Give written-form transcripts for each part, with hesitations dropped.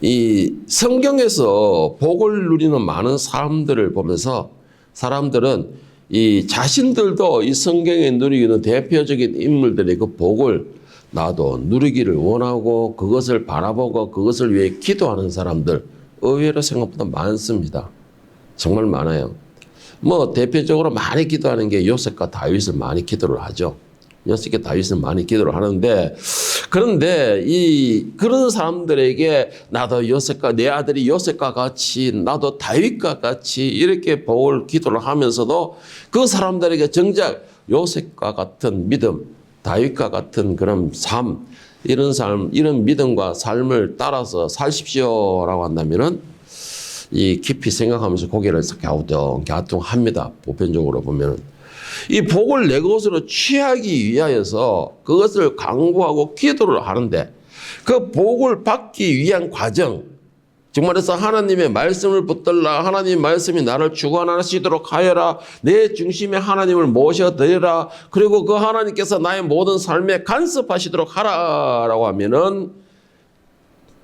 이 성경에서 복을 누리는 많은 사람들을 보면서 사람들은 이 자신들도 이 성경에 누리는 대표적인 인물들의 그 복을 나도 누리기를 원하고 그것을 바라보고 그것을 위해 기도하는 사람들 의외로 생각보다 많습니다. 정말 많아요. 뭐 대표적으로 많이 기도하는 게 요셉과 다윗을 많이 기도를 하죠. 요셉과 다윗은 많이 기도를 하는데 그런데 그런 사람들에게 나도 요셉과 내 아들이 요셉과 같이 나도 다윗과 같이 이렇게 복을 기도를 하면서도 그 사람들에게 정작 요셉과 같은 믿음, 다윗과 같은 그런 삶, 이런 믿음과 삶을 따라서 사십시오라고 한다면은 이 깊이 생각하면서 고개를 갸우뚱합니다. 보편적으로 보면은. 이 복을 내 것으로 취하기 위하여서 그것을 강구하고 기도를 하는데 그 복을 받기 위한 과정, 정말해서 하나님의 말씀을 붙들라, 하나님의 말씀이 나를 주관하시도록 하여라, 내 중심에 하나님을 모셔드리라, 그리고 그 하나님께서 나의 모든 삶에 간섭하시도록 하라라고 하면은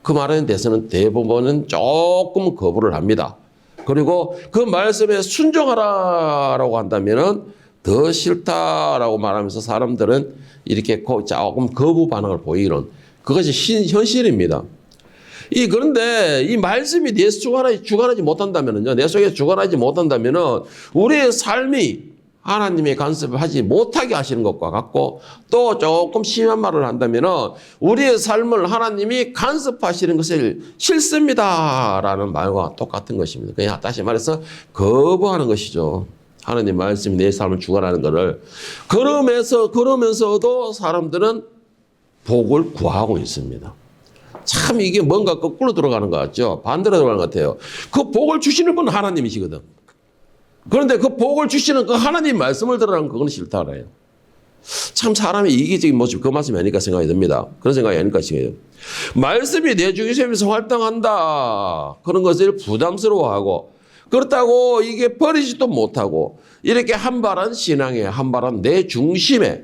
그 말에 대해서는 대부분은 조금 거부를 합니다. 그리고 그 말씀에 순종하라라고 한다면은 더 싫다라고 말하면서 사람들은 이렇게 조금 거부 반응을 보이는 그것이 현실입니다. 그런데 이 말씀이 내 속에 주관하지 못한다면은요, 내 속에 주관하지 못한다면은 우리의 삶이 하나님의 간섭을 하지 못하게 하시는 것과 같고 또 조금 심한 말을 한다면은 우리의 삶을 하나님이 간섭하시는 것을 싫습니다라는 말과 똑같은 것입니다. 그냥 다시 말해서 거부하는 것이죠. 하나님 말씀이 내 삶을 주관하는 것을. 그러면서도 사람들은 복을 구하고 있습니다. 참 이게 뭔가 거꾸로 들어가는 것 같죠? 반대로 들어가는 것 같아요. 그 복을 주시는 분은 하나님이시거든. 그런데 그 복을 주시는 그 하나님 말씀을 들으라는 그건 싫다 그래요. 참 사람의 이기적인 모습, 그 말씀이 아닐까 생각이 듭니다. 그런 생각이 아닐까 싶어요. 말씀이 내 중심에서 활동한다. 그런 것을 부담스러워하고 그렇다고 이게 버리지도 못하고 이렇게 한발한 신앙에 한발한 내 중심에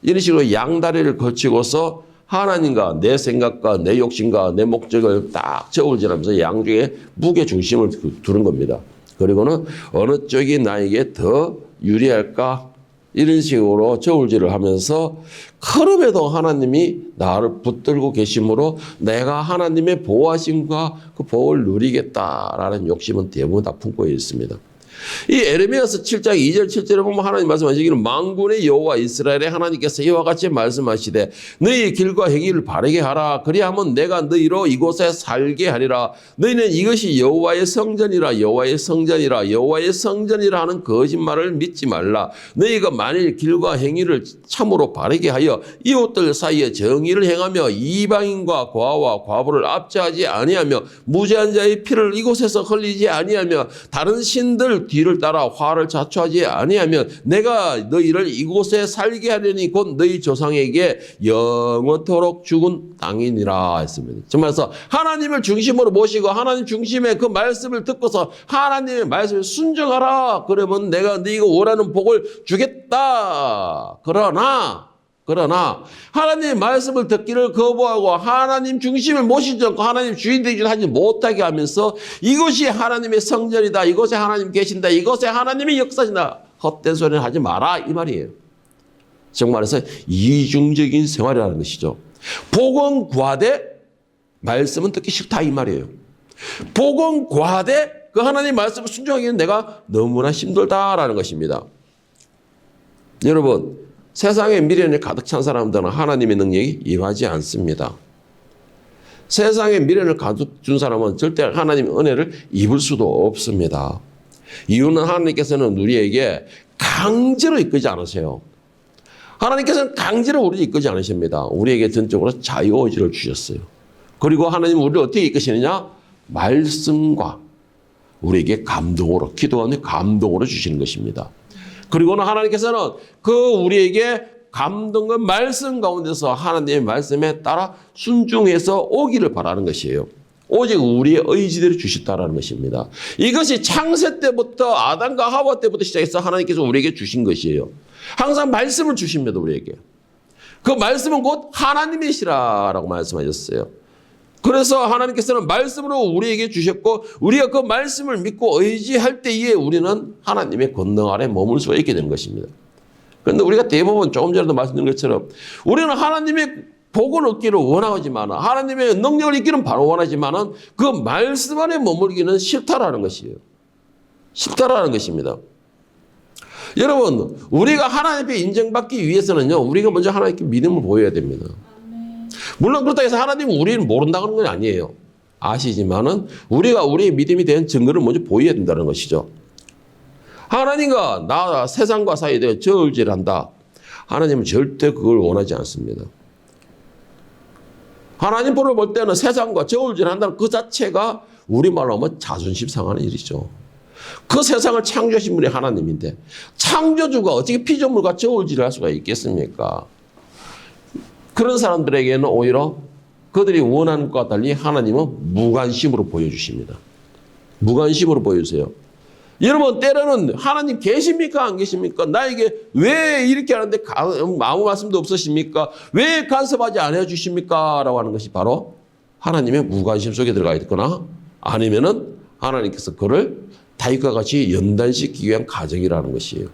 이런 식으로 양다리를 거치고서 하나님과 내 생각과 내 욕심과 내 목적을 딱 저울질하면서 양쪽에 무게 중심을 두는 겁니다. 그리고는 어느 쪽이 나에게 더 유리할까 이런 식으로 저울질을 하면서 그럼에도 하나님이 나를 붙들고 계심으로 내가 하나님의 보호하심과 그 보호를 누리겠다라는 욕심은 대부분 다 품고 있습니다. 이 에레미야서 7장 2절 7절에 보면 하나님 말씀하시기를 만군의 여호와 이스라엘의 하나님께서 이와 같이 말씀하시되 너희 길과 행위를 바르게 하라. 그리하면 내가 너희로 이곳에 살게 하리라. 너희는 이것이 여호와의 성전이라 여호와의 성전이라 여호와의 성전이라 하는 거짓말을 믿지 말라. 너희가 만일 길과 행위를 참으로 바르게 하여 이웃들 사이에 정의를 행하며 이방인과 과와 과부를 압제하지 아니하며 무죄한 자의 피를 이곳에서 흘리지 아니하며 다른 신들 뒤를 따라 화를 자초하지 아니하면 내가 너희를 이곳에 살게 하려니 곧 너희 조상에게 영원토록 죽은 땅이니라 했습니다. 정말서 하나님을 중심으로 모시고 하나님 중심의 그 말씀을 듣고서 하나님의 말씀에 순종하라. 그러면 내가 네가 원하는 복을 주겠다. 그러나 하나님의 말씀을 듣기를 거부하고 하나님 중심을 모시지 않고 하나님 주인 되지 하지 못하게 하면서 이것이 하나님의 성전이다. 이곳에 하나님 계신다. 이곳에 하나님의 역사진다. 헛된 소리는 하지 마라 이 말이에요. 정말해서 이중적인 생활이라는 것이죠. 복은 구하되 말씀은 듣기 싫다 이 말이에요. 복은 구하되 그 하나님 말씀을 순종하기는 내가 너무나 힘들다라는 것입니다. 여러분 세상에 미련이 가득 찬 사람들은 하나님의 능력이 임하지 않습니다. 세상에 미련을 가득 준 사람은 절대 하나님의 은혜를 입을 수도 없습니다. 이유는 하나님께서는 우리에게 강제로 이끌지 않으세요. 하나님께서는 강제로 우리를 이끌지 않으십니다. 우리에게 전적으로 자유의지를 주셨어요. 그리고 하나님은 우리를 어떻게 이끄시느냐? 말씀과 우리에게 감동으로, 기도하는 감동으로 주시는 것입니다. 그리고는 하나님께서는 그 우리에게 감동과 말씀 가운데서 하나님의 말씀에 따라 순종해서 오기를 바라는 것이에요. 오직 우리의 의지대로 주셨다라는 것입니다. 이것이 창세 때부터 아담과 하와 때부터 시작해서 하나님께서 우리에게 주신 것이에요. 항상 말씀을 주십니다, 우리에게. 그 말씀은 곧 하나님이시라라고 말씀하셨어요. 그래서 하나님께서는 말씀으로 우리에게 주셨고 우리가 그 말씀을 믿고 의지할 때에 우리는 하나님의 권능 아래 머물 수가 있게 되는 것입니다. 그런데 우리가 대부분 조금 전에도 말씀드린 것처럼 우리는 하나님의 복을 얻기를 원하지만 하나님의 능력을 얻기는 바로 원하지만 그 말씀 안에 머물기는 싫다라는 것이에요. 싫다라는 것입니다. 여러분, 우리가 하나님 앞에 인정받기 위해서는요, 우리가 먼저 하나님께 믿음을 보여야 됩니다. 물론 그렇다고 해서 하나님은 우리는 모른다는 건 아니에요. 아시지만은 우리가 우리의 믿음이 된 증거를 먼저 보여야 된다는 것이죠. 하나님과 나 세상과 사이에 저울질한다. 하나님은 절대 그걸 원하지 않습니다. 하나님 보러 볼 때는 세상과 저울질한다는 그 자체가 우리말로 하면 자존심 상하는 일이죠. 그 세상을 창조하신 분이 하나님인데 창조주가 어떻게 피조물과 저울질을 할 수가 있겠습니까? 그런 사람들에게는 오히려 그들이 원하는 것과 달리 하나님은 무관심으로 보여주십니다. 무관심으로 보여주세요. 여러분, 때로는 하나님 계십니까? 안 계십니까? 나에게 왜 이렇게 하는데 아무 말씀도 없으십니까? 왜 간섭하지 않아 주십니까? 라고 하는 것이 바로 하나님의 무관심 속에 들어가 있거나 아니면은 하나님께서 그를 다윗과 같이 연단시키기 위한 과정이라는 것이에요.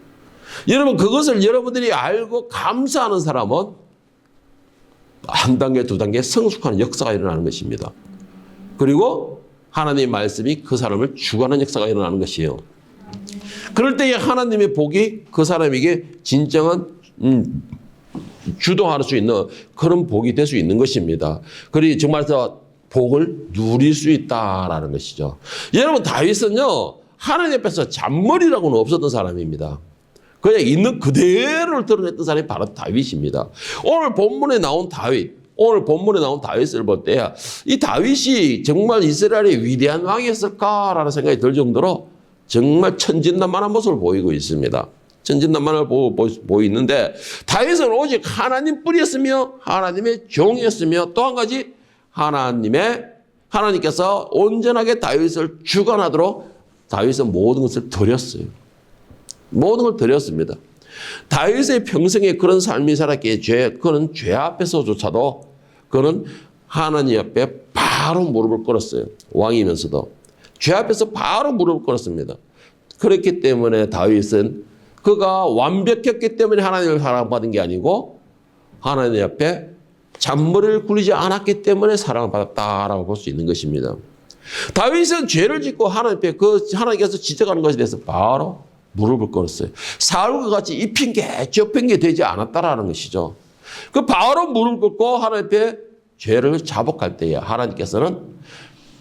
여러분, 그것을 여러분들이 알고 감사하는 사람은 한 단계, 두 단계 성숙하는 역사가 일어나는 것입니다. 그리고 하나님의 말씀이 그 사람을 주관하는 역사가 일어나는 것이에요. 그럴 때에 하나님의 복이 그 사람에게 진정한 주도할 수 있는 그런 복이 될 수 있는 것입니다. 그리고 정말 복을 누릴 수 있다라는 것이죠. 여러분, 다윗은요, 하나님 앞에서 잔머리라고는 없었던 사람입니다. 그냥 있는 그대로를 드러냈던 사람이 바로 다윗입니다. 오늘 본문에 나온 다윗을 볼 때 이 다윗이 정말 이스라엘의 위대한 왕이었을까라는 생각이 들 정도로 정말 천진난만한 모습을 보이고 있습니다. 천진난만을 보이는데 다윗은 오직 하나님 뿌리였으며 하나님의 종이었으며 또 한 가지 하나님께서 온전하게 다윗을 주관하도록 다윗은 모든 것을 드렸어요. 모든 걸 드렸습니다. 다윗의 평생에 그런 삶이 살았기에 그는 죄 앞에서조차도 그는 하나님 앞에 바로 무릎을 꿇었어요. 왕이면서도. 죄 앞에서 바로 무릎을 꿇었습니다. 그렇기 때문에 다윗은 그가 완벽했기 때문에 하나님을 사랑받은 게 아니고 하나님 앞에 잔머리를 굴리지 않았기 때문에 사랑을 받았다라고 볼 수 있는 것입니다. 다윗은 죄를 짓고 하나님께서 지적하는 것에 대해서 바로 무릎을 꿇었어요. 사울과 같이 입힌 게 접힌 게 되지 않았다라는 것이죠. 그 바로 무릎을 꿇고 하나님 앞에 죄를 자복할 때에 하나님께서는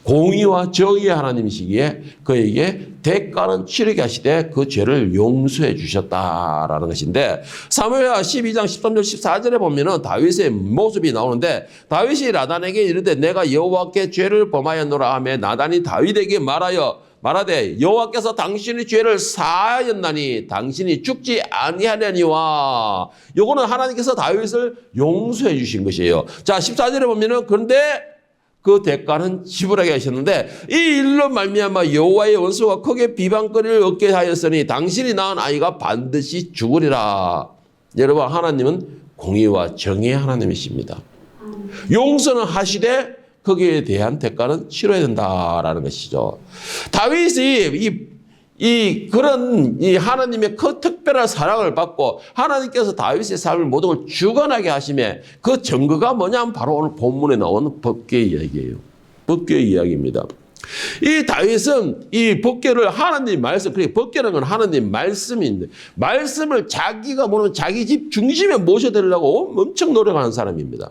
공의와 정의의 하나님이시기에 그에게 대가는 치르게 하시되 그 죄를 용서해 주셨다라는 것인데 사무엘하 12장 13절 14절에 보면은 다윗의 모습이 나오는데 다윗이 나단에게 이르되 내가 여호와께 죄를 범하였노라 하며 나단이 다윗에게 말하되 여호와께서 당신의 죄를 사하였나니 당신이 죽지 아니하려니와. 요거는 하나님께서 다윗을 용서해 주신 것이에요. 자, 14절에 보면은 그런데 그 대가는 지불하게 하셨는데 이 일로 말미암아 여호와의 원수가 크게 비방거리를 얻게 하였으니 당신이 낳은 아이가 반드시 죽으리라. 여러분, 하나님은 공의와 정의의 하나님이십니다. 용서는 하시되 거기에 대한 대가는 치러야 된다라는 것이죠. 다윗이 그런 하나님의 그 특별한 사랑을 받고 하나님께서 다윗의 삶을 모든 걸 주관하게 하심에 그 증거가 뭐냐면 바로 오늘 본문에 나오는 법궤의 이야기예요. 법궤의 이야기입니다. 이 다윗은 이 법궤를 하나님 말씀, 그러니까 법궤라는 건 하나님 말씀인데 말씀을 자기가 보는 자기 집 중심에 모셔드리려고 엄청 노력하는 사람입니다.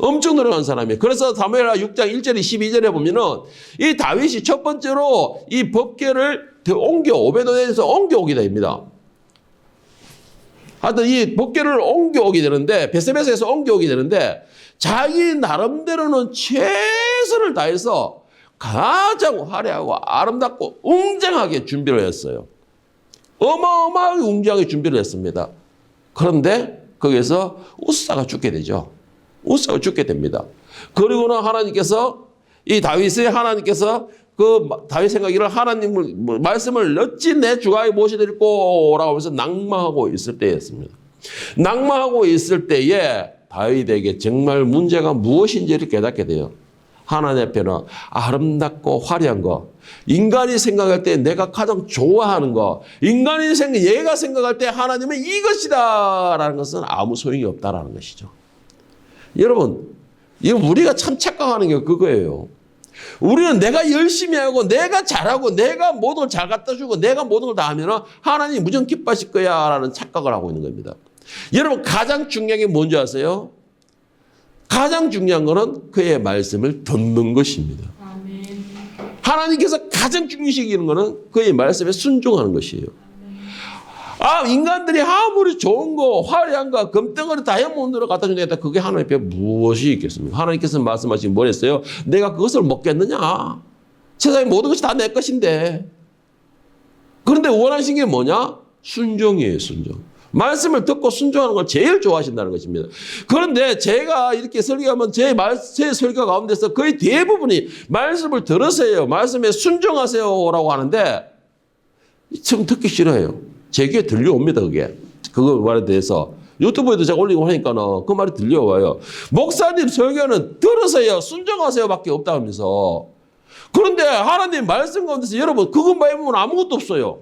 엄청 노력한 사람이에요. 그래서 사무엘하 6장 1절 12절에 보면은 이 다윗이 첫 번째로 이 법궤를 오베도에서 옮겨오게 됩니다. 하여튼 이 법궤를 옮겨오게 되는데 베세베스에서 옮겨오게 되는데 자기 나름대로는 최선을 다해서 가장 화려하고 아름답고 웅장하게 준비를 했어요. 어마어마하게 웅장하게 준비를 했습니다. 그런데 거기서 우사가 죽게 되죠. 우사가 죽게 됩니다. 그리고는 하나님께서 다윗 생각이를 하나님을 말씀을 어찌 내 주가에 모셔드릴꼬 라고 하면서 낭망하고 있을 때였습니다. 낭망하고 있을 때에 다윗에게 정말 문제가 무엇인지를 깨닫게 돼요. 하나님 앞에는 아름답고 화려한 거, 인간이 생각할 때 내가 가장 좋아하는 거, 얘가 생각할 때 하나님은 이것이다 라는 것은 아무 소용이 없다라는 것이죠. 여러분, 우리가 참 착각하는 게 그거예요. 우리는 내가 열심히 하고 내가 잘하고 내가 모든 걸 잘 갖다 주고 내가 모든 걸 다 하면 하나님이 무조건 기뻐하실 거야 라는 착각을 하고 있는 겁니다. 여러분, 가장 중요한 게 뭔지 아세요? 가장 중요한 거는 그의 말씀을 듣는 것입니다. 아멘. 하나님께서 가장 중요시하는 거는 그의 말씀에 순종하는 것이에요. 인간들이 아무리 좋은 거, 화려한 거, 금덩어리 다이아몬드를 갖다 준다 했다. 그게 하나님 앞에 무엇이 있겠습니까? 하나님께서 말씀하신 뭘 했어요? 내가 그것을 먹겠느냐? 세상의 모든 것이 다 내 것인데. 그런데 원하신 게 뭐냐? 순종이에요, 순종. 말씀을 듣고 순종하는 걸 제일 좋아하신다는 것입니다. 그런데 제가 이렇게 설교하면 제 설교 가운데서 거의 대부분이 말씀을 들으세요. 말씀에 순종하세요라고 하는데 참 듣기 싫어요. 제 귀에 들려옵니다, 그게. 그거 말에 대해서. 유튜브에도 제가 올리고 하니까는 그 말이 들려와요. 목사님 설교는 들으세요, 순종하세요 밖에 없다 하면서. 그런데 하나님 말씀 가운데서 여러분, 그것 말고는 아무것도 없어요.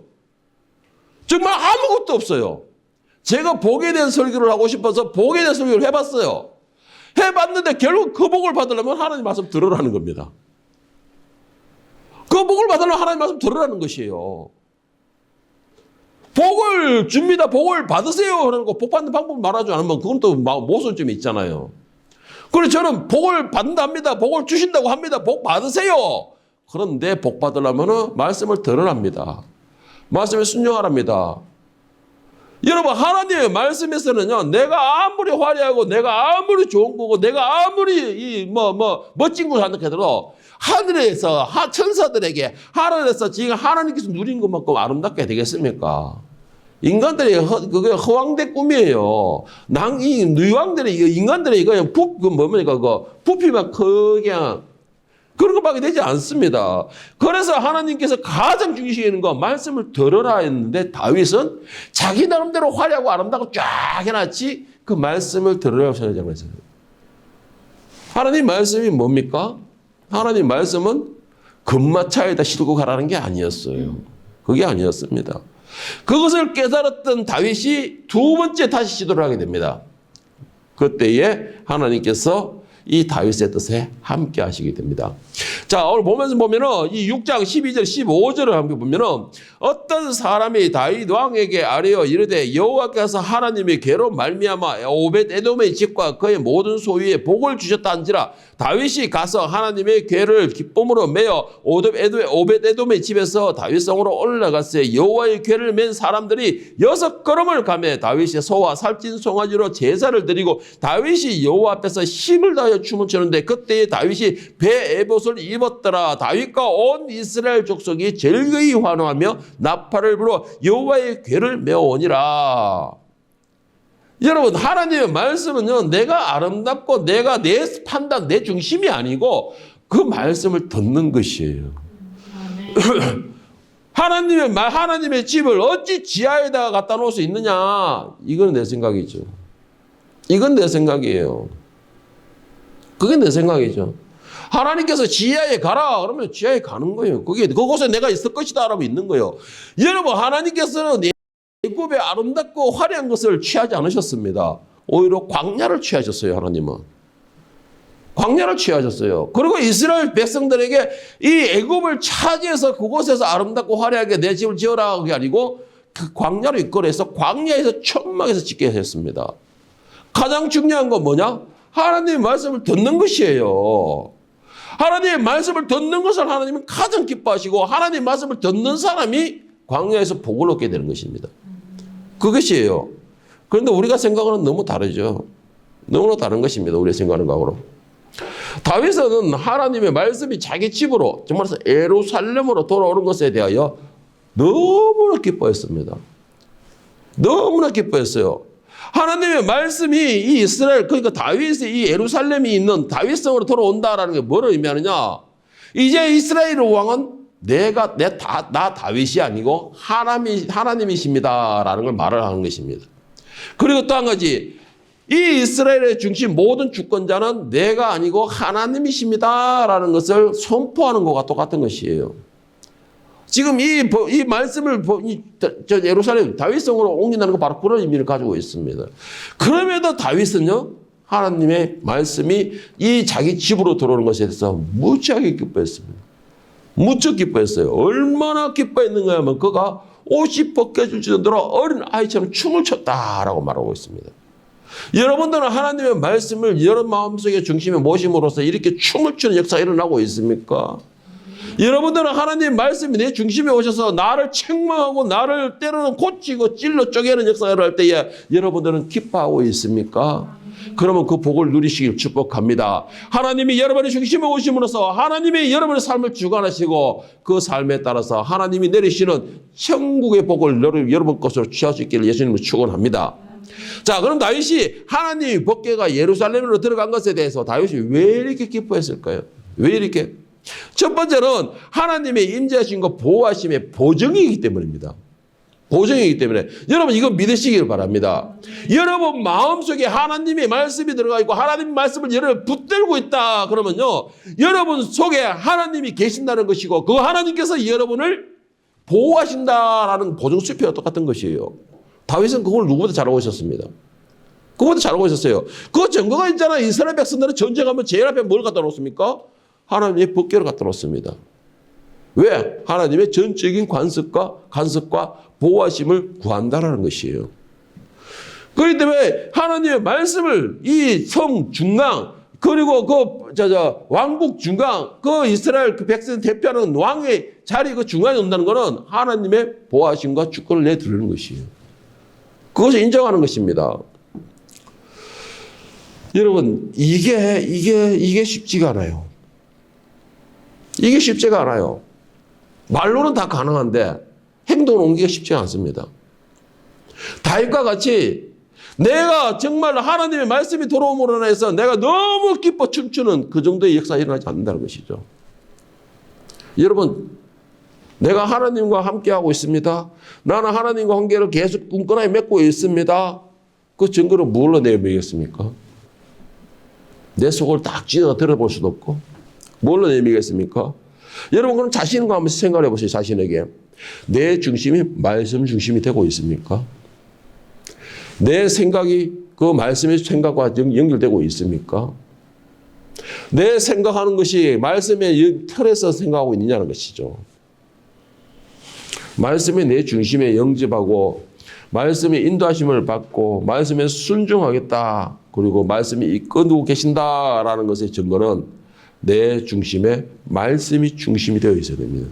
정말 아무것도 없어요. 제가 복에 대한 설교를 하고 싶어서 복에 대한 설교를 해봤어요. 해봤는데 결국 그 복을 받으려면 하나님 말씀 들으라는 겁니다. 그 복을 받으려면 하나님 말씀 들으라는 것이에요. 복을 줍니다. 복을 받으세요. 그러는 거 복 받는 방법 말하지 않으면 그건 또 모순점이 있잖아요. 그래서 저는 복을 받는답니다. 복을 주신다고 합니다. 복 받으세요. 그런데 복 받으려면 말씀을 들으랍니다. 말씀에 순종하랍니다. 여러분, 하나님의 말씀에서는요, 내가 아무리 화려하고 내가 아무리 좋은 거고 내가 아무리 멋진 걸 한다 해도 하늘에서 천사들에게 하늘에서 지금 하나님께서 누린 것만큼 아름답게 되겠습니까? 인간들이 그게 허황된 꿈이에요. 이 누이왕들이 인간들이 이거 부피만 그냥 그런 것밖에 되지 않습니다. 그래서 하나님께서 가장 중요시하는 건 말씀을 들으라 했는데 다윗은 자기 나름대로 화려하고 아름답고 쫙 해놨지 그 말씀을 들으라고 생각했어요. 하나님 말씀이 뭡니까? 하나님 말씀은 금마차에다 싣고 가라는 게 아니었어요. 그게 아니었습니다. 그것을 깨달았던 다윗이 두 번째 다시 시도를 하게 됩니다. 그때에 하나님께서 이 다윗의 뜻에 함께 하시게 됩니다. 자, 오늘 보면은 이 6장 12절 15절을 함께 보면은 어떤 사람이 다윗 왕에게 아뢰어 이르되 여호와께서 하나님의 괴로 말미암아 오벳 에돔의 집과 그의 모든 소유에 복을 주셨다 한지라 다윗이 가서 하나님의 괴를 기쁨으로 메어 오벳 에돔의 집에서 다윗성으로 올라갔어요. 여호와의 괴를 맨 사람들이 6걸음을 가며 다윗이 소와 살찐 송아지로 제사를 드리고 다윗이 여호와 앞에서 힘을 다하여 춤을 추는데 그때에 다윗이 배 에봇을 입었더라. 다윗과 온 이스라엘 족속이 즐거이 환호하며 나팔을 불어 여호와의 괴를 메어오니라. 여러분, 하나님의 말씀은요, 내가 아름답고 내가 내 판단, 내 중심이 아니고 그 말씀을 듣는 것이에요. 하나님의 집을 어찌 지하에다가 갖다 놓을 수 있느냐? 이건 내 생각이죠. 이건 내 생각이에요. 그게 내 생각이죠. 하나님께서 지하에 가라 그러면 지하에 가는 거예요. 그곳에 내가 있을 것이다 라고 있는 거예요. 여러분, 하나님께서는 애굽의 아름답고 화려한 것을 취하지 않으셨습니다. 오히려 광야를 취하셨어요. 하나님은 광야를 취하셨어요. 그리고 이스라엘 백성들에게 이 애굽을 차지해서 그곳에서 아름답고 화려하게 내 집을 지어라 그게 아니고 그 광야로 이끌어서 광야에서 천막에서 짓게 하셨습니다. 가장 중요한 건 뭐냐? 하나님의 말씀을 듣는 것이에요. 하나님의 말씀을 듣는 것을 하나님은 가장 기뻐하시고 하나님의 말씀을 듣는 사람이 광야에서 복을 얻게 되는 것입니다. 그것이에요. 그런데 우리가 생각하는 너무 다르죠. 너무나 다른 것입니다. 우리가 생각하는 거하고. 다윗은 하나님의 말씀이 자기 집으로 정말 예루살렘으로 돌아오는 것에 대하여 너무나 기뻐했습니다. 너무나 기뻐했어요. 하나님의 말씀이 이 이스라엘, 그러니까 다윗이 이 예루살렘이 있는 다윗성으로 돌아온다라는 게 뭐를 의미하느냐? 이제 이스라엘 왕은 나 다윗이 아니고 하나님이십니다라는 걸 말을 하는 것입니다. 그리고 또 한 가지, 이 이스라엘의 중심 모든 주권자는 내가 아니고 하나님이십니다라는 것을 선포하는 것과 똑같은 것이에요. 지금 이 말씀을 예루살렘 다윗성으로 옮긴다는 거 바로 그런 의미를 가지고 있습니다. 그럼에도 다윗은요, 하나님의 말씀이 이 자기 집으로 들어오는 것에 대해서 무지하게 기뻐했습니다. 무척 기뻐했어요. 얼마나 기뻐했는가 하면 그가 옷이 벗겨질 정도로 어린 아이처럼 춤을 췄다라고 말하고 있습니다. 여러분들은 하나님의 말씀을 여러분 마음속에 중심에 모심으로써 이렇게 춤을 추는 역사가 일어나고 있습니까? 여러분들은 하나님의 말씀이 내 중심에 오셔서 나를 책망하고 나를 때로는 고치고 찔러 쪼개는 역사가 일어날 때에 여러분들은 기뻐하고 있습니까? 그러면 그 복을 누리시길 축복합니다. 하나님이 여러분의 중심에 오심으로써 하나님이 여러분의 삶을 주관하시고 그 삶에 따라서 하나님이 내리시는 천국의 복을 여러분 것으로 취할 수 있기를 예수님을 축원합니다. 자, 그럼 다윗이 하나님의 법궤가 예루살렘으로 들어간 것에 대해서 다윗이 왜 이렇게 기뻐했을까요? 왜 이렇게? 첫 번째는 하나님의 임재하심과 보호하심의 보증이기 때문입니다. 보증이기 때문에 여러분 이거 믿으시길 바랍니다. 여러분 마음속에 하나님의 말씀이 들어가 있고 하나님의 말씀을 여러분 붙들고 있다 그러면요, 여러분 속에 하나님이 계신다는 것이고 그 하나님께서 여러분을 보호하신다라는 보증수표와 똑같은 것이에요. 다윗은 그걸 누구보다 잘하고 있었습니다. 그거보다 잘하고 있었어요. 그 증거가 있잖아요. 이스라엘 백성들은 전쟁하면 제일 앞에 뭘 갖다 놓습니까? 하나님의 법궤를 갖다 놓습니다. 왜? 하나님의 전적인 간섭과 보호하심을 구한다라는 것이에요. 그렇기 때문에 하나님의 말씀을 이 성 중앙 그리고 왕국 중앙 그 이스라엘 그 백성 대표하는 왕의 자리 그 중앙에 온다는 것은 하나님의 보호하심과 주권을 내드리는 것이에요. 그것을 인정하는 것입니다. 여러분 이게 쉽지가 않아요. 이게 쉽지가 않아요. 말로는 다 가능한데 행동을 옮기기가 쉽지 않습니다. 다윗과 같이 내가 정말 하나님의 말씀이 들어옴으로 인해서 내가 너무 기뻐 춤추는 그 정도의 역사가 일어나지 않는다는 것이죠. 여러분, 내가 하나님과 함께하고 있습니다. 나는 하나님과 관계를 계속 끈끈하게 맺고 있습니다. 그 증거를 뭘로 내밀겠습니까? 내 속을 딱 찢어 들어볼 수도 없고 뭘로 내밀겠습니까? 여러분 그럼 자신과 한번 생각해 보세요. 자신에게. 내 중심이 말씀 중심이 되고 있습니까? 내 생각이 그 말씀의 생각과 연결되고 있습니까? 내 생각하는 것이 말씀의 틀에서 생각하고 있느냐는 것이죠. 말씀이 내 중심에 영접하고 말씀의 인도하심을 받고 말씀에 순종하겠다. 그리고 말씀이 이끌고 계신다라는 것의 증거는 내 중심에 말씀이 중심이 되어 있어야 됩니다.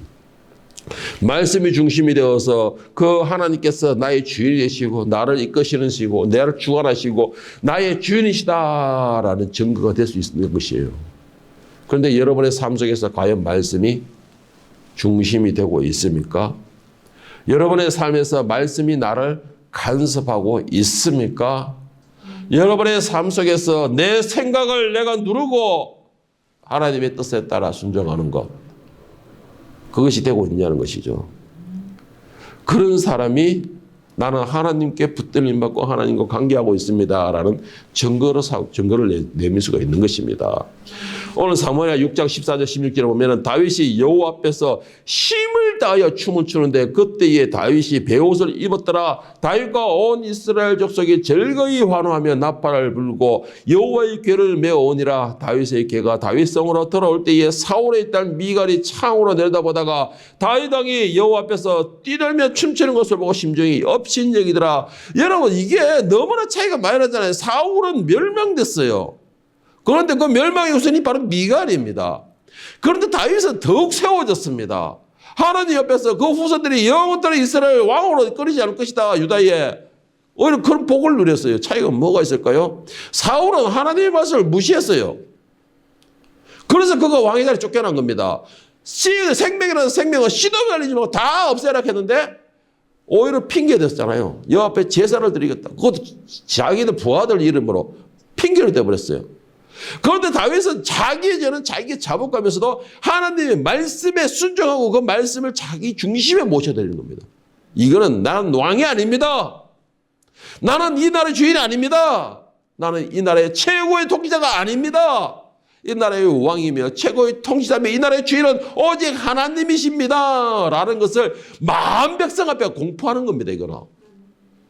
말씀이 중심이 되어서 그 하나님께서 나의 주인이 되시고 나를 이끄시고 나를 주관하시고 나의 주인이시다라는 증거가 될 수 있는 것이에요. 그런데 여러분의 삶 속에서 과연 말씀이 중심이 되고 있습니까? 여러분의 삶에서 말씀이 나를 간섭하고 있습니까? 여러분의 삶 속에서 내 생각을 내가 누르고 하나님의 뜻에 따라 순종하는 것, 그것이 되고 있냐는 것이죠. 그런 사람이 나는 하나님께 붙들림 받고 하나님과 관계하고 있습니다라는 증거를 내밀 수가 있는 것입니다. 오늘 사무엘하 6장 14절 16절에 보면 다윗이 여호와 앞에서 힘을 다하여 춤을 추는데 그때에 다윗이 베옷을 입었더라. 다윗과 온 이스라엘 족속이 즐거이 환호하며 나팔을 불고 여호와의 궤를 메어오니라. 다윗의 궤가 다윗성으로 돌아올 때에 사울의 딸 미갈이 창으로 내려다보다가 다윗 왕이 여호와 앞에서 뛰놀며 춤추는 것을 보고 심정이 업신여기더라. 여러분 이게 너무나 차이가 많이 나잖아요. 사울은 멸망됐어요. 그런데 그 멸망의 우선이 바로 미갈입니다. 그런데 다윗은 더욱 세워졌습니다. 하나님 옆에서 그 후손들이 영원토록 이스라엘 왕으로 이끌리지 않을 것이다. 유다에. 오히려 그런 복을 누렸어요. 차이가 뭐가 있을까요? 사울은 하나님의 말씀을 무시했어요. 그래서 그가 왕의 자리에 쫓겨난 겁니다. 생명이라는 생명은 시동이 알리지 말고 다 없애라 했는데 오히려 핑계댔잖아요. 여호와 앞에 제사를 드리겠다. 그것도 자기들 부하들 이름으로 핑계를 대버렸어요. 그런데 다윗은 자기의 죄는 자기의 자복하면서도 하나님의 말씀에 순종하고 그 말씀을 자기 중심에 모셔드리는 겁니다. 이거는 나는 왕이 아닙니다. 나는 이 나라의 주인이 아닙니다. 나는 이 나라의 최고의 통치자가 아닙니다. 이 나라의 왕이며 최고의 통치자며 이 나라의 주인은 오직 하나님이십니다. 라는 것을 만 백성 앞에 공포하는 겁니다. 이거는.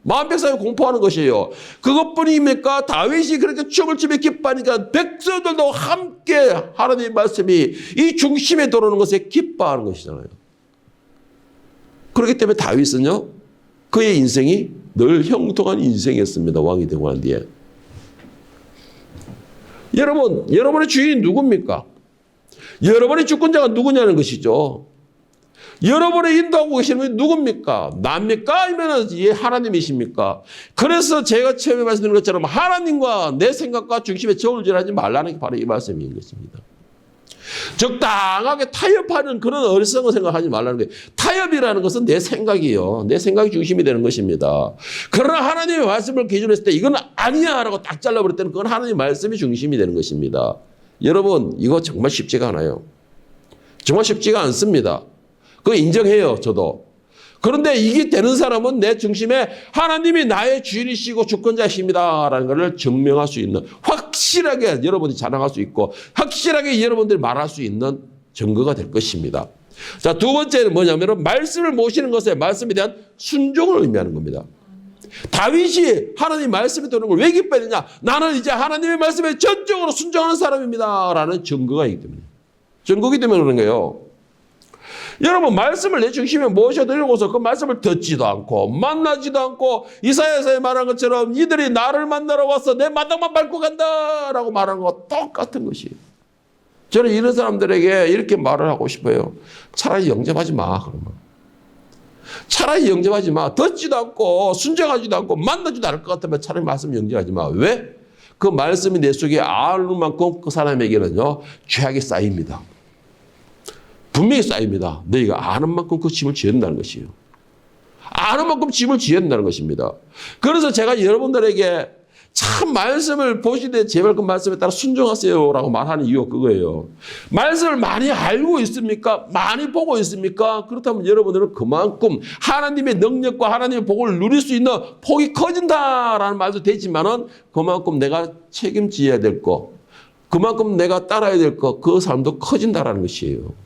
만 백성 앞에 공포하는 것이에요. 그것뿐입니까? 다윗이 그렇게 춤을 추며 기뻐하니까 백성들도 함께 하나님의 말씀이 이 중심에 들어오는 것에 기뻐하는 것이잖아요. 그렇기 때문에 다윗은요, 그의 인생이 늘 형통한 인생이었습니다. 왕이 되고 난 뒤에. 여러분, 여러분의 주인이 누굽니까? 여러분의 주권자가 누구냐는 것이죠. 여러분의 인도하고 계시는 분이 누굽니까? 나입니까? 아니면 하나님이십니까? 그래서 제가 처음에 말씀드린 것처럼 하나님과 내 생각과 중심에 저울질하지 말라는 게 바로 이 말씀인 것입니다. 적당하게 타협하는 그런 어리석은 생각하지 말라는 거예요. 타협이라는 것은 내 생각이요. 내 생각이 중심이 되는 것입니다. 그러나 하나님의 말씀을 기준으로 했을 때 이건 아니야 라고 딱 잘라버릴 때는 그건 하나님의 말씀이 중심이 되는 것입니다. 여러분, 이거 정말 쉽지가 않아요. 정말 쉽지가 않습니다. 그거 인정해요, 저도. 그런데 이게 되는 사람은 내 중심에 하나님이 나의 주인이시고 주권자이십니다 라는 것을 증명할 수 있는, 확실하게 여러분이 자랑할 수 있고 확실하게 여러분들이 말할 수 있는 증거가 될 것입니다. 자, 두 번째는 뭐냐면 말씀을 모시는 것에 말씀에 대한 순종을 의미하는 겁니다. 다윗이 하나님 말씀에 들어오는 걸 왜 기뻐했느냐? 나는 이제 하나님의 말씀에 전적으로 순종하는 사람입니다 라는 증거가 있기 때문에. 증거이기 때문에 그런 거예요. 여러분, 말씀을 내 중심에 모셔드리고서 그 말씀을 듣지도 않고 만나지도 않고 이사야서에 말한 것처럼 이들이 나를 만나러 와서 내 마당만 밟고 간다라고 말한 것과 똑같은 것이에요. 저는 이런 사람들에게 이렇게 말을 하고 싶어요. 차라리 영접하지 마. 그러면. 차라리 영접하지 마. 듣지도 않고 순종하지도 않고 만나지도 않을 것 같으면 차라리 말씀 영접하지 마. 왜? 그 말씀이 내 속에 아는 만큼 그 사람에게는요, 죄악이 쌓입니다. 분명히 쌓입니다. 너희가 아는 만큼 그 짐을 지었다는 것이에요. 아는 만큼 짐을 지었다는 것입니다. 그래서 제가 여러분들에게 참 말씀을 보시되 제발 그 말씀에 따라 순종하세요라고 말하는 이유가 그거예요. 말씀을 많이 알고 있습니까? 많이 보고 있습니까? 그렇다면 여러분들은 그만큼 하나님의 능력과 하나님의 복을 누릴 수 있는 폭이 커진다라는 말도 되지만은 그만큼 내가 책임져야 될 거, 그만큼 내가 따라야 될 거, 그 삶도 커진다라는 것이에요.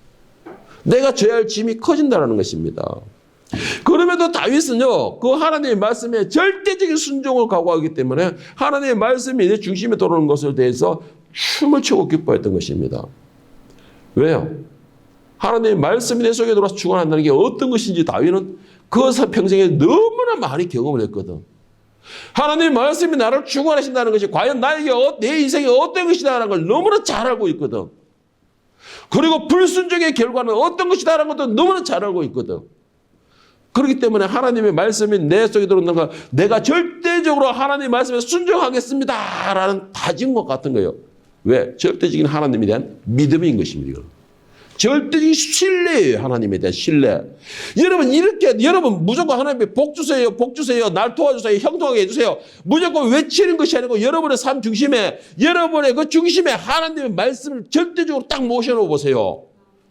내가 져야 할 짐이 커진다는 것입니다. 그럼에도 다윗은요, 그 하나님의 말씀에 절대적인 순종을 각오하기 때문에 하나님의 말씀이 내 중심에 들어오는 것에 대해서 춤을 추고 기뻐했던 것입니다. 왜요? 하나님의 말씀이 내 속에 들어와서 주관한다는 게 어떤 것인지 다윗은 그 평생에 너무나 많이 경험을 했거든. 하나님의 말씀이 나를 주관하신다는 것이 과연 나에게 내 인생이 어떤 것이다라는 걸 너무나 잘 알고 있거든. 그리고 불순종의 결과는 어떤 것이다라는 것도 너무나 잘 알고 있거든. 그렇기 때문에 하나님의 말씀이 내 속에 들어오는 건 내가 절대적으로 하나님의 말씀에 순종하겠습니다라는 다짐과 같은 거예요. 왜? 절대적인 하나님에 대한 믿음인 것입니다. 절대적인 신뢰예요. 하나님에 대한 신뢰. 여러분, 이렇게 여러분 무조건 하나님의 복 주세요, 복 주세요, 날 도와주세요, 형통하게 해주세요, 무조건 외치는 것이 아니고 여러분의 삶 중심에, 여러분의 그 중심에 하나님의 말씀을 절대적으로 딱 모셔놓아 보세요.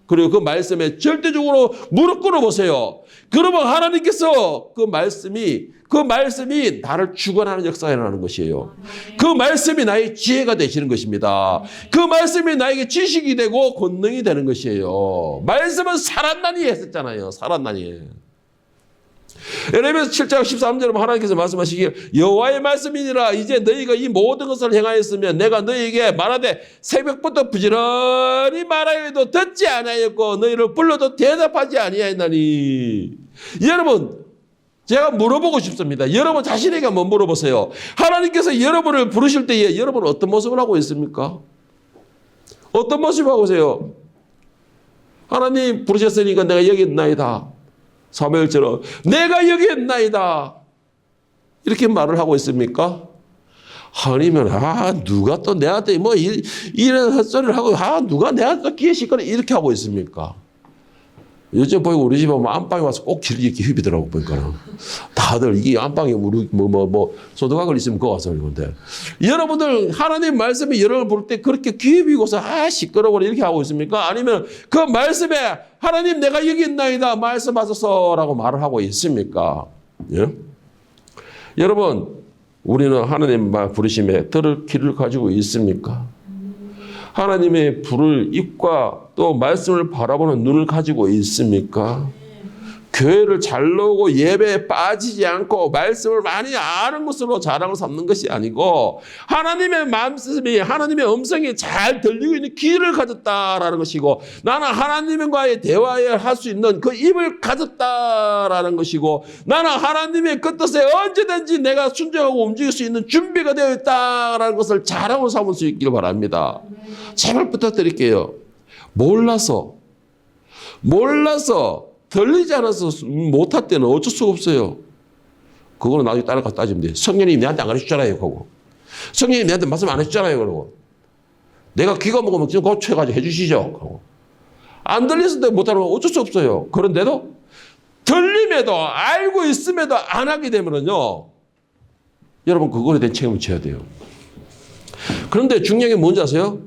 그리고 그 말씀에 절대적으로 무릎 꿇어 보세요. 그러면 하나님께서 그 말씀이 나를 주관하는 역사가 일어나는 것이에요. 그 말씀이 나의 지혜가 되시는 것입니다. 그 말씀이 나에게 지식이 되고 권능이 되는 것이에요. 말씀은 살았나니 했었잖아요. 살았나니. 에레미야 7장 13절에 하나님께서 말씀하시기를 여호와의 말씀이니라 이제 너희가 이 모든 것을 행하였으면 내가 너희에게 말하되 새벽부터 부지런히 말하여도 듣지 아니하였고 너희를 불러도 대답하지 아니하였나니. 여러분, 제가 물어보고 싶습니다. 여러분 자신에게 한번 물어보세요. 하나님께서 여러분을 부르실 때에 여러분은 어떤 모습을 하고 있습니까? 어떤 모습을 하고 계세요? 하나님 부르셨으니까 내가 여기 있나이다. 사무엘처럼 내가 여기 있나이다. 이렇게 말을 하고 있습니까? 아니면 누가 또 내한테 뭐 이런 헛소리를 하고 누가 내한테 귀에 시끄러 이렇게 하고 있습니까? 요즘 보니까 우리 집에 안방에 와서 꼭 이렇게 휘비더라고 보니까 다들 이 안방에 소독학을 있으면 그거 와서 그러는데 여러분들 하나님 말씀이 여러분을 부를 때 그렇게 귀에 비고서 시끄러워 이렇게 하고 있습니까? 아니면 그 말씀에 하나님 내가 여기 있나이다 말씀하소서라고 말을 하고 있습니까? 예? 여러분 우리는 하나님 말 부르심에 들을 귀를 가지고 있습니까? 하나님의 불을 입과 또 말씀을 바라보는 눈을 가지고 있습니까? 교회를 잘 나오고 예배에 빠지지 않고 말씀을 많이 아는 것으로 자랑을 삼는 것이 아니고 하나님의 말씀이 하나님의 음성이 잘 들리고 있는 귀를 가졌다라는 것이고 나는 하나님과의 대화에 할 수 있는 그 입을 가졌다라는 것이고 나는 하나님의 그 뜻에 언제든지 내가 순종하고 움직일 수 있는 준비가 되어 있다라는 것을 자랑으로 삼을 수 있기를 바랍니다. 제발 부탁드릴게요. 몰라서 들리지 않아서 못할 때는 어쩔 수가 없어요. 그거는 나중에 따라가서 따지면 돼요. 성령님이 내한테 안 가르쳐주잖아요. 그러고. 성령님이 내한테 말씀 안 해주잖아요. 그러고. 내가 귀가 먹으면 지금 고쳐가지고 해주시죠. 그러고. 안 들렸을 때 못하는 건 어쩔 수 없어요. 그런데도 들림에도 알고 있음에도 안 하게 되면요. 여러분 그거에 대한 책임을 져야 돼요. 그런데 중요한 게 뭔지 아세요?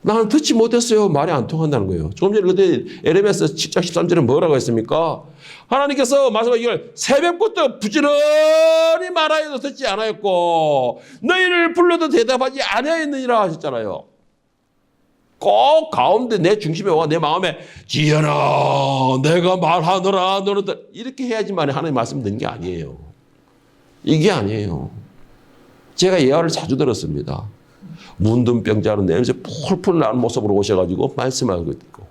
나는 듣지 못했어요. 말이 안 통한다는 거예요. 조금 전에 그때 에레미야 7장 13절에 뭐라고 했습니까? 하나님께서 말씀하신 이걸 새벽부터 부지런히 말하여도 듣지 않았고 너희를 불러도 대답하지 아니하였느니라 하셨잖아요. 꼭 가운데 내 중심에 와 내 마음에 지연아 내가 말하노라 너는 이렇게 해야지만 하나님 말씀 듣는 게 아니에요. 이게 아니에요. 제가 예화를 자주 들었습니다. 문둥병자로 냄새 폴폴 나는 모습으로 오셔가지고 말씀하고 있고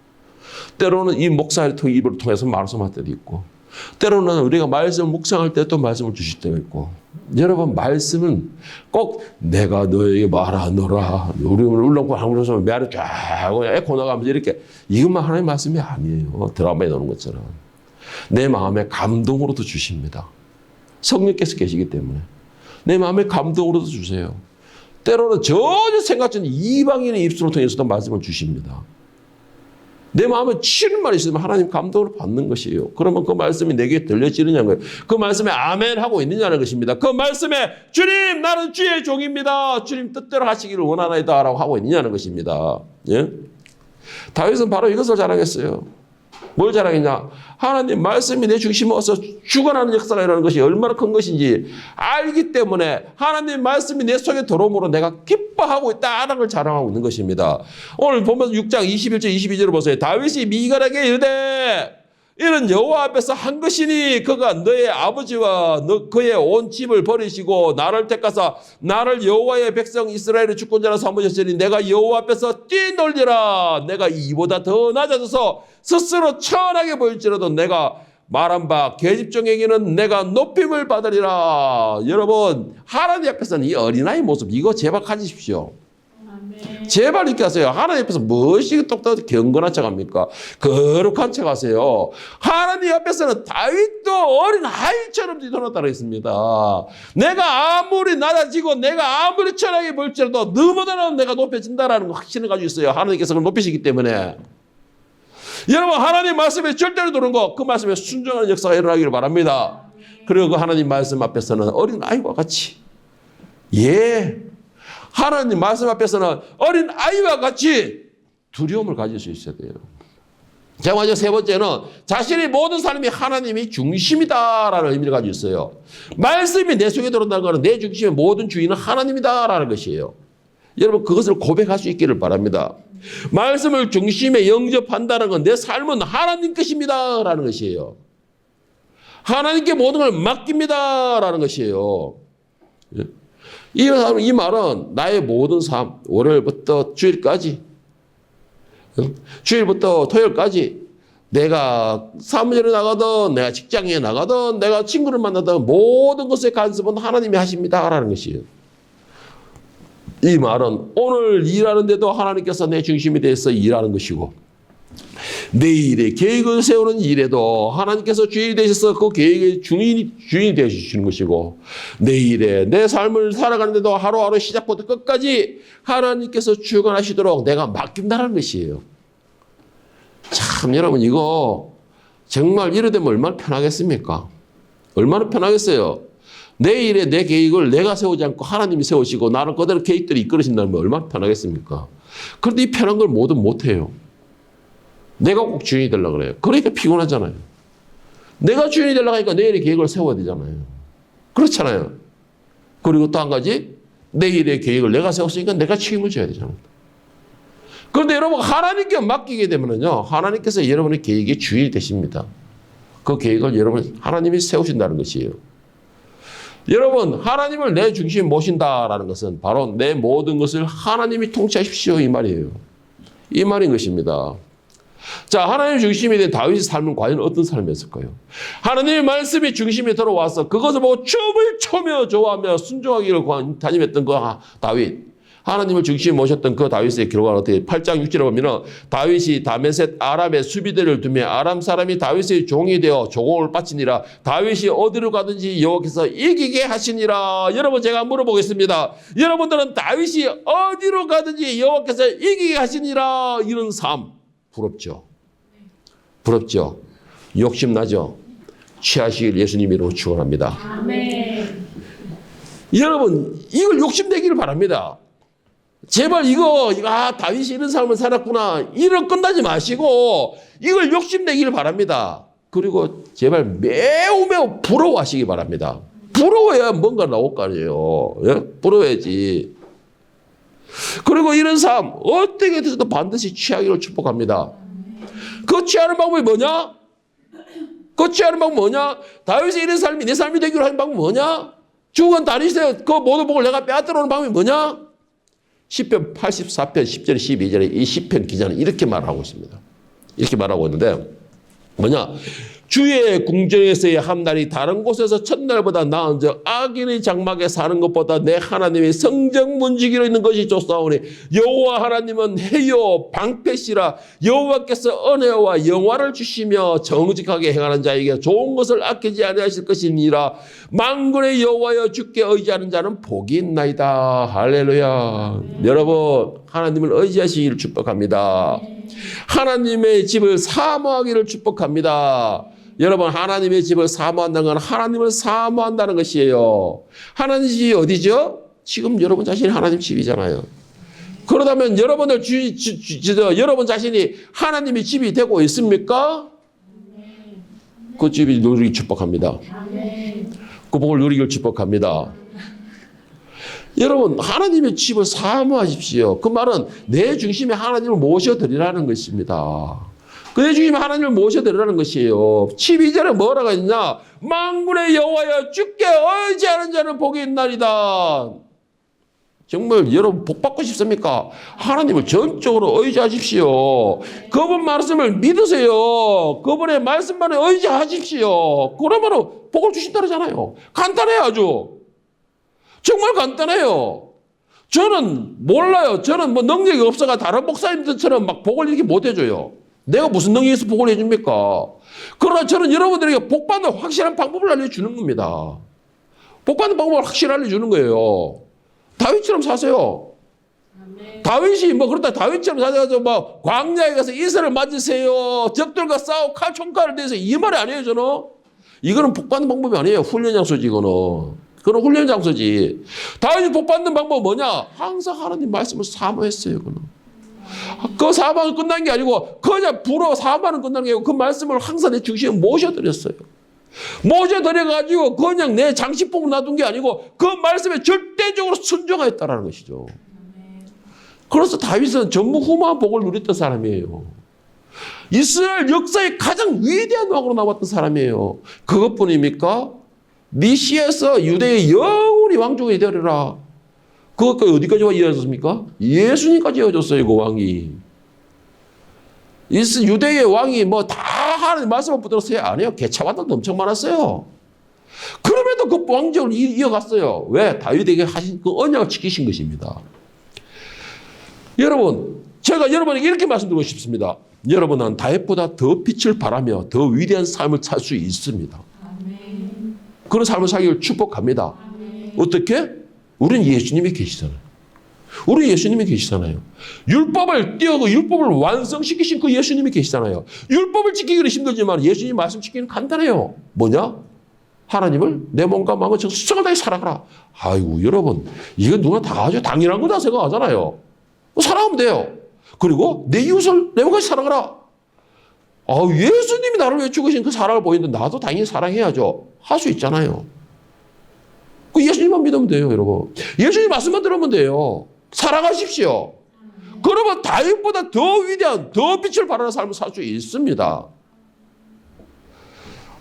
때로는 이 목사의 입을 통해서 말씀할 때도 있고 때로는 우리가 말씀을 묵상할 때 또 말씀을 주실 때가 있고 여러분 말씀은 꼭 내가 너에게 말하노라 우리 울렁고 한국에서 매를 쫙 에코 나가면서 이렇게 이것만 하나님의 말씀이 아니에요. 드라마에 나오는 것처럼 내 마음에 감동으로도 주십니다. 성령께서 계시기 때문에 내 마음에 감동으로도 주세요. 때로는 전혀 생각지 않는 이방인의 입술을 통해서도 말씀을 주십니다. 내 마음에 치는 말이 있으면 하나님 감동을 받는 것이에요. 그러면 그 말씀이 내게 들려지느냐는 거예요. 그 말씀에 아멘 하고 있느냐는 것입니다. 그 말씀에 주님 나는 주의 종입니다. 주님 뜻대로 하시기를 원하나이다 라고 하고 있느냐는 것입니다. 예? 다윗은 바로 이것을 자랑했어요. 뭘 자랑했냐? 하나님 말씀이 내 중심에 와서 주관하는 역사가 일어나는 것이 얼마나 큰 것인지 알기 때문에 하나님 말씀이 내 속에 들어옴으로 내가 기뻐하고 있다는 걸 자랑하고 있는 것입니다. 오늘 보면서 6장 21절 22절을 보세요. 다윗이 미갈에게 이르되 이는 여호와 앞에서 한 것이니 그가 너의 아버지와 그의 온 집을 버리시고 나를 택하사 나를 여호와의 백성 이스라엘의 주권자라 삼으셨으니 내가 여호와 앞에서 뛰놀리라. 내가 이보다 더 낮아져서 스스로 천하게 보일지라도 내가 말한 바 계집종에게는 내가 높임을 받으리라. 여러분 하나님 앞에서는 이 어린아이 모습 이거 제발 가지십시오. 제발 이렇게 하세요. 하나님 앞에서 무엇이 똑똑하게 경건한 척합니까? 거룩한 척하세요. 하나님 앞에서는 다윗도 어린 아이처럼 뒤돌았다고 했습니다. 내가 아무리 낮아지고 내가 아무리 천하게 볼지라도 너보다는 내가 높여진다라는 확신을 가지고 있어요. 하나님께서 그걸 높이시기 때문에. 여러분 하나님 말씀에 절대로 도는 거 그 말씀에 순종하는 역사가 일어나기를 바랍니다. 그리고 그 하나님 말씀 앞에서는 어린 아이와 같이 하나님 말씀 앞에서는 어린 아이와 같이 두려움을 가질 수 있어야 돼요. 자, 먼저 세 번째는 자신의 모든 삶이 하나님이 중심이다라는 의미를 가지고 있어요. 말씀이 내 속에 들어온다는 것은 내 중심의 모든 주인은 하나님이다라는 것이에요. 여러분 그것을 고백할 수 있기를 바랍니다. 말씀을 중심에 영접한다는 건 내 삶은 하나님 것입니다라는 것이에요. 하나님께 모든 걸 맡깁니다라는 것이에요. 이 말은 나의 모든 삶, 월요일부터 주일까지, 주일부터 토요일까지 내가 사무실에 나가든 내가 직장에 나가든 내가 친구를 만나든 모든 것의 간섭은 하나님이 하십니다라는 것이에요. 이 말은 오늘 일하는데도 하나님께서 내 중심이 돼서 일하는 것이고 내일의 계획을 세우는 일에도 하나님께서 주인이 되셔서 그 계획의 주인이 되어주시는 것이고 내일의 내 삶을 살아가는데도 하루하루 시작부터 끝까지 하나님께서 주관하시도록 내가 맡긴다는 것이에요. 참 여러분 이거 정말 이래 되면 얼마나 편하겠습니까? 얼마나 편하겠어요. 내일의 내 계획을 내가 세우지 않고 하나님이 세우시고 나는 그대로 계획들이 이끌어진다면 얼마나 편하겠습니까? 그런데 이 편한 걸 뭐든 못해요. 내가 꼭 주인이 되려고 그래요. 그러니까 피곤하잖아요. 내가 주인이 되려고 하니까 내일의 계획을 세워야 되잖아요. 그렇잖아요. 그리고 또 한 가지, 내일의 계획을 내가 세웠으니까 내가 책임을 져야 되잖아. 그런데 여러분, 하나님께 맡기게 되면요, 하나님께서 여러분의 계획의 주인이 되십니다. 그 계획을 여러분, 하나님이 세우신다는 것이에요. 여러분, 하나님을 내 중심에 모신다라는 것은 바로 내 모든 것을 하나님이 통치하십시오, 이 말이에요. 이 말인 것입니다. 자, 하나님 중심이 된 다윗의 삶은 과연 어떤 삶이었을까요? 하나님의 말씀이 중심에 들어와서 그것을 보고 춤을 추며 좋아하며 순종하기를 다짐했던 그 다윗. 하나님을 중심에 모셨던 그 다윗의 기록은 어떻게 8장 6절에 보면 다윗이 다메셋 아람의 수비대를 두며 아람 사람이 다윗의 종이 되어 조공을 바치니라. 다윗이 어디로 가든지 여호와께서 이기게 하시니라. 여러분, 제가 물어보겠습니다. 여러분들은 다윗이 어디로 가든지 여호와께서 이기게 하시니라, 이런 삶 부럽죠? 부럽죠? 욕심나죠? 취하시길 예수님 이름으로 축원합니다. 아멘. 여러분, 이걸 욕심내기를 바랍니다. 제발 다윗이 이런 삶을 살았구나, 이런 끝나지 마시고 이걸 욕심내기를 바랍니다. 그리고 제발 매우 매우 부러워하시기 바랍니다. 부러워야 뭔가 나올 거 아니에요. 예? 부러워야지. 그리고 이런 삶 어떻게 해서도 반드시 취하기를 축복합니다. 그 취하는 방법이 뭐냐? 그 취하는 방법이 뭐냐? 다윗의 이런 삶이 내 삶이 되기로 하는 방법이 뭐냐? 죽은 다윗의 그 모든 복을 내가 빼앗들어오는 방법이 뭐냐? 시편 84편 10절 12절에 이 시편 기자는 이렇게 말하고 있습니다. 이렇게 말하고 있는데 뭐냐? 주의 궁정에서의 한 날이 다른 곳에서 첫날보다 나은 즉 악인의 장막에 사는 것보다 내 하나님의 성전 문지기로 있는 것이 좋사오니 여호와 하나님은 해요 방패시라. 여호와께서 은혜와 영화를 주시며 정직하게 행하는 자에게 좋은 것을 아끼지 아니하실 것이니라. 만군의 여호와여 주께 의지하는 자는 복이 있나이다. 할렐루야. 여러분, 하나님을 의지하시기를 축복합니다. 하나님의 집을 사모하기를 축복합니다. 여러분, 하나님의 집을 사모한다는 건 하나님을 사모한다는 것이에요. 하나님 집이 어디죠? 지금 여러분 자신이 하나님 집이잖아요. 그러다면 여러분들 여러분 자신이 하나님의 집이 되고 있습니까? 그 집이 누리기 축복합니다. 그 복을 누리기를 축복합니다. 여러분, 하나님의 집을 사모하십시오. 그 말은 내 중심에 하나님을 모셔드리라는 것입니다. 그 내 중심에 하나님을 모셔드리라는 것이에요. 12절에 뭐라고 했냐? 만군의 여호와여 주께 의지하는 자는 복이 있나이다. 정말 여러분 복 받고 싶습니까? 하나님을 전적으로 의지하십시오. 그분 말씀을 믿으세요. 그분의 말씀만에 의지하십시오. 그러면 복을 주신다잖아요. 간단해요, 아주. 정말 간단해요. 저는 몰라요. 저는 뭐 능력이 없어가 다른 목사님들처럼 막 복을 이렇게 못 해줘요. 내가 무슨 능력이 있어 복을 해줍니까? 그러나 저는 여러분들에게 복 받는 확실한 방법을 알려주는 겁니다. 복 받는 방법을 확실히 알려주는 거예요. 다윗처럼 사세요. 다윗이 그렇다 다윗처럼 사셔가지고 광야에 가서 이스라엘 맞으세요. 적들과 싸워 칼 총칼을 대서 이 말이 아니에요, 저는. 이거는 복 받는 방법이 아니에요. 훈련 장소지, 이거는. 그건 훈련 장소지. 다윗이 복 받는 방법은 뭐냐? 항상 하나님 말씀을 사모했어요, 그는. 그 사모는 끝난 게 아니고 그냥 사모는 끝난 게 아니고 그 말씀을 항상 내 중심에 모셔드렸어요. 모셔드려가지고 그냥 내 장식품으로 놔둔 게 아니고 그 말씀에 절대적으로 순종하였다라는 것이죠. 그래서 다윗은 전무후무한 복을 누렸던 사람이에요. 이스라엘 역사의 가장 위대한 왕으로 나왔던 사람이에요. 그것뿐입니까? 니시에서 유대의 영원히 왕족이 되리라. 그것까지 어디까지 이어졌습니까? 예수님까지 이어졌어요, 그 왕이. 유대의 왕이 다 하나님 말씀을 붙들었어요? 아니요. 개차반도 엄청 많았어요. 그럼에도 그 왕족을 이어갔어요. 왜? 다윗에게 하신 그 언약을 지키신 것입니다. 여러분, 제가 여러분에게 이렇게 말씀드리고 싶습니다. 여러분은 다윗보다 더 빛을 발하며 더 위대한 삶을 살 수 있습니다. 아멘. 그런 삶을 살기를 축복합니다. 아멘. 어떻게? 우리는 예수님이 계시잖아요. 우리 예수님이 계시잖아요. 율법을 띄우고 율법을 완성시키신 그 예수님이 계시잖아요. 율법을 지키기는 힘들지만 예수님 말씀 지키기는 간단해요. 뭐냐? 하나님을 내 몸과 마음과 정신 수정을 다해 살아가라. 아이고, 여러분, 이거 누가 다 아주 당연한 거다 생각하잖아요. 살아가면 돼요. 그리고 내 이웃을 내 몸같이 사랑하라. 예수님이 나를 왜 죽으신 그 사랑을 보이는데 나도 당연히 사랑해야죠. 할 수 있잖아요. 그 예수님만 믿으면 돼요, 여러분. 예수님 말씀만 들으면 돼요. 살아가십시오. 그러면 다윗보다 더 위대한, 더 빛을 발하는 삶을 살 수 있습니다.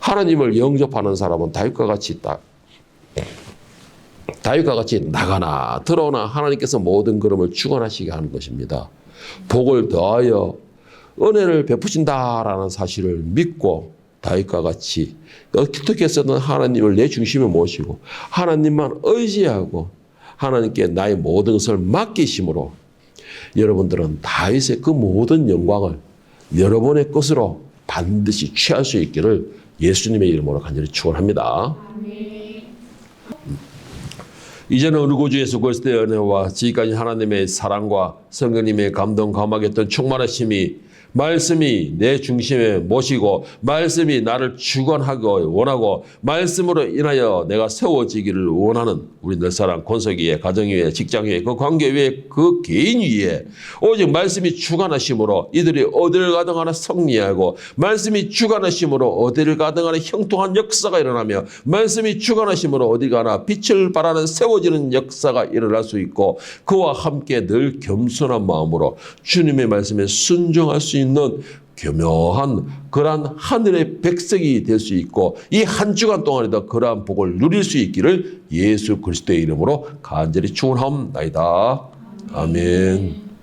하나님을 영접하는 사람은 다윗과 같이 나가나 들어오나 하나님께서 모든 걸음을 주관하시게 하는 것입니다. 복을 더하여 은혜를 베푸신다라는 사실을 믿고 다윗과 같이 어떻게 해서든 하나님을 내 중심에 모시고 하나님만 의지하고 하나님께 나의 모든 것을 맡기심으로 여러분들은 다윗의 그 모든 영광을 여러분의 것으로 반드시 취할 수 있기를 예수님의 이름으로 간절히 축원합니다. 이제는 어느 구주 예수 그리스도의 은혜와 지금까지 하나님의 사랑과 성령님의 감동 감화했던 충만하심이 말씀이 내 중심에 모시고 말씀이 나를 주관하고 원하고 말씀으로 인하여 내가 세워지기를 원하는 우리 늘사랑 권석 위에 가정 위에 직장 위에 그 관계 위에 그 개인 위에 오직 말씀이 주관하심으로 이들이 어디를 가든 간에 승리하고 말씀이 주관하심으로 어디를 가든 간에 형통한 역사가 일어나며 말씀이 주관하심으로 어디 가나 빛을 발하는 세워지는 역사가 일어날 수 있고 그와 함께 늘 겸손한 마음으로 주님의 말씀에 순종할 수 있는 교묘한 그러한 하늘의 백성이 될 수 있고 이 한 주간 동안에도 그러한 복을 누릴 수 있기를 예수 그리스도의 이름으로 간절히 축원하옵나이다. 아멘.